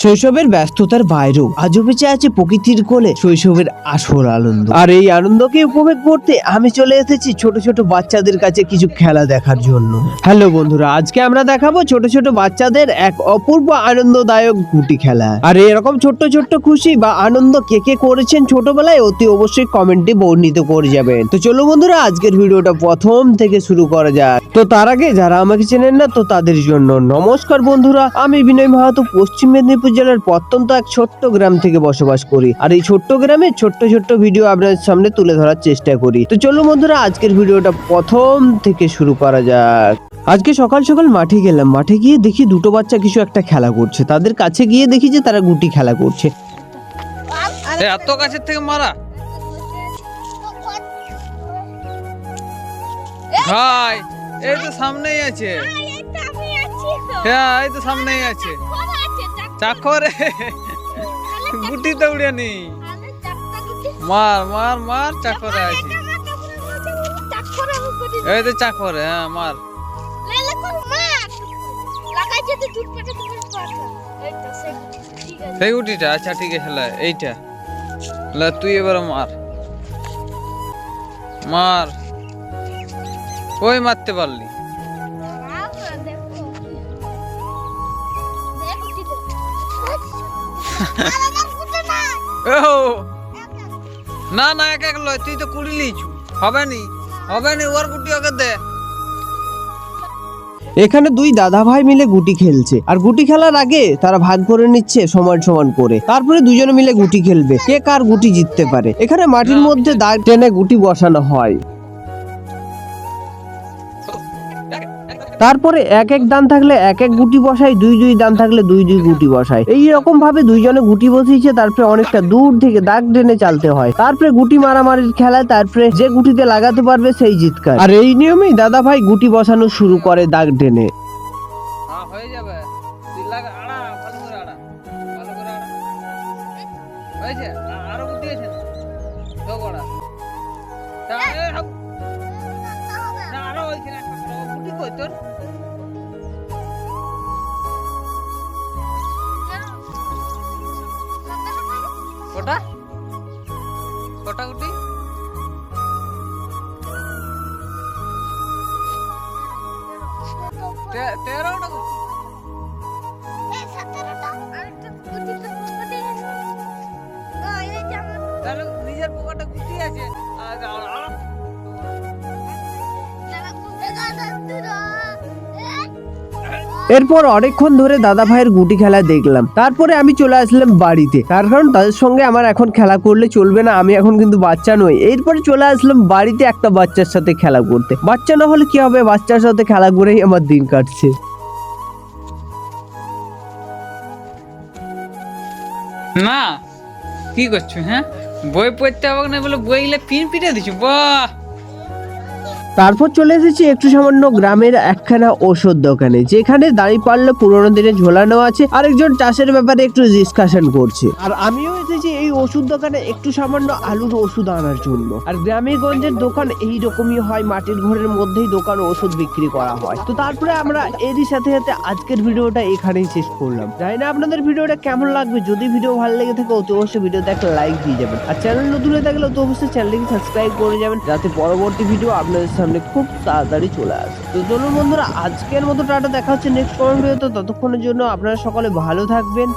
শৈশবের ব্যস্ততার বাইরেও আজও বেঁচে আছে প্রকৃতির কোলে শৈশবের আসল আনন্দ। আর এই আনন্দকে উপভোগ করতে আমি চলে এসেছি ছোট ছোট বাচ্চাদের কাছে কিছু খেলা দেখার জন্য। হ্যালো বন্ধুরা, আজকে আমরা দেখাবো ছোট ছোট বাচ্চাদের এক অপূর্ব আনন্দদায়ক গুটি খেলা। আর এরকম ছোট্ট ছোট্ট খুশি বা আনন্দ কে কে করেছেন ছোটবেলায় অতি অবশ্যই কমেন্টে বর্ণিত করে যাবেন। তো চলো বন্ধুরা, আজকের ভিডিওটা প্রথম থেকে শুরু করা যাক। তো তার আগে যারা আমাকে চেনেন না, তো তাদের জন্য নমস্কার বন্ধুরা, আমি বিনয় মাহাতো পশ্চিম মেদিনীপুর জেলার প্রত্যন্ত এক ছোট্ট গ্রাম থেকে বসবাস করি। আর এই ছোট্ট গ্রামে ছোট্ট ছোট্ট ভিডিও আপনাদের সামনে তুলে ধরার চেষ্টা করি। তো চলো বন্ধুরা, আজকের ভিডিওটা প্রথম থেকে শুরু করা যাক। আজকে সকাল সকাল মাঠে গেলাম। মাঠে গিয়ে দেখি দুটো বাচ্চা কিছু একটা খেলা করছে। তাদের কাছে গিয়ে দেখি যে তারা গুটি খেলা করছে। এত কাছের থেকে মারা ভাই, এই তো সামনেই আছে। হ্যাঁ, এই তো সামনেই আছে। চাকরে গুটি তো উড়ে নি। মার মার মার, চাকরে আছে। এই তো চাকরে, হ্যাঁ মার। সেই গুটিটা, আচ্ছা ঠিক আছে, এইটা তুই এবার মার মার। ওই মারতে পারলি। না না, এক এক লয়, তুই তো কুড়ি লিচু। হবে নি ওর গুটি ওকে দে। এখানে দুই দাদা ভাই মিলে গুটি খেলছে। আর গুটি খেলার আগে তারা ভাগ করে নিচ্ছে সমান সমান করে। তারপরে দুজনে মিলে গুটি খেলবে, কে কার গুটি জিততে পারে। এখানে মাটির মধ্যে দাগ টেনে গুটি বসানো হয়। তারপরে এক এক দান থাকলে এক এক গুটি বসায়, দুই দুই দান থাকলে দুই দুই গুটি বসায়। এই রকম ভাবে দুইজনে গুটি বসিয়েছে। তারপরে অনেকটা দূর থেকে দাগ টেনে চালতে হয়। তারপরে গুটি মারামারির খেলায় তারপরে যে গুটিতে লাগাতে পারবে সেই জিতকার। আর এই নিয়মেই দাদা ভাই গুটি বসানো শুরু করে দাগ টেনে। হ্যাঁ, হয়ে যাবে। তুই লাগা, আড়া, ভালো করে আড়া, ভালো করে আড়া। হয়েছে? আরো গুটি আছে না? তো বড়া। না, আরো হয়েছে না, গুটি কই তোর? কটা কটা গুটি? তেরোটা গুটি। তাহলে নিজের পকেটে গুটি আছে। এরপর অনেকক্ষণ ধরে দাদা ভাইয়ের গুটি খেলা দেখলাম। তারপরে আমি চলে আসলাম বাড়িতে, তার কারণ তাদের সঙ্গে আমার এখন খেলা করলে চলবে না, আমি এখন কিন্তু বাচ্চা নই। এরপরে চলে আসলাম বাড়িতে একটা বাচ্চার সাথে খেলা করতে। বাচ্চা না হলে কি হবে, বাচ্চার সাথে খেলা করেই আমার দিন কাটছে। না, কি করছো? হ্যাঁ, বই পড়তে হবে না বলে বইলে পিন পিটে দিচ্ছ। বাহ! তারপর চলে এসেছি একটু সামান্য গ্রামের একখানা ওষুধ দোকানে, যেখানে দাঁড়িপাল্লা পুরোনো দিনে ঝোলানো আছে। আরেকজন চাষের ব্যাপারে একটু ডিসকাশন করছে। আর আমিও এসেছি এই ওষুধ দোকানে একটু সামান্য আলুর ওষুধ আনার জন্য। আর গ্রামে গঞ্জের দোকান এই রকমই হয়, মাটির ঘরের মধ্যেই দোকান ওষুধ বিক্রি করা হয়। তো তারপরে আমরা এরই সাথে সাথে আজকের ভিডিওটা এখানেই শেষ করলাম। জানি না আপনাদের ভিডিওটা কেমন লাগবে। যদি ভিডিও ভালো লেগে থাকে অতি অবশ্যই ভিডিওতে একটা লাইক দিয়ে যাবেন। আর চ্যানেল নতুন হয়ে থাকলে অতি অবশ্যই চ্যানেলটিকে সাবস্ক্রাইব করে যাবেন, যাতে পরবর্তী ভিডিও আপনাদের সামনে খুব তাড়াতাড়ি চলে আসে। তো চলুন বন্ধুরা, আজকের মতো টাটা, দেখা হচ্ছে নেক্সট ভিডিওতে। ততক্ষণের জন্য আপনারা সকলে ভালো থাকবেন।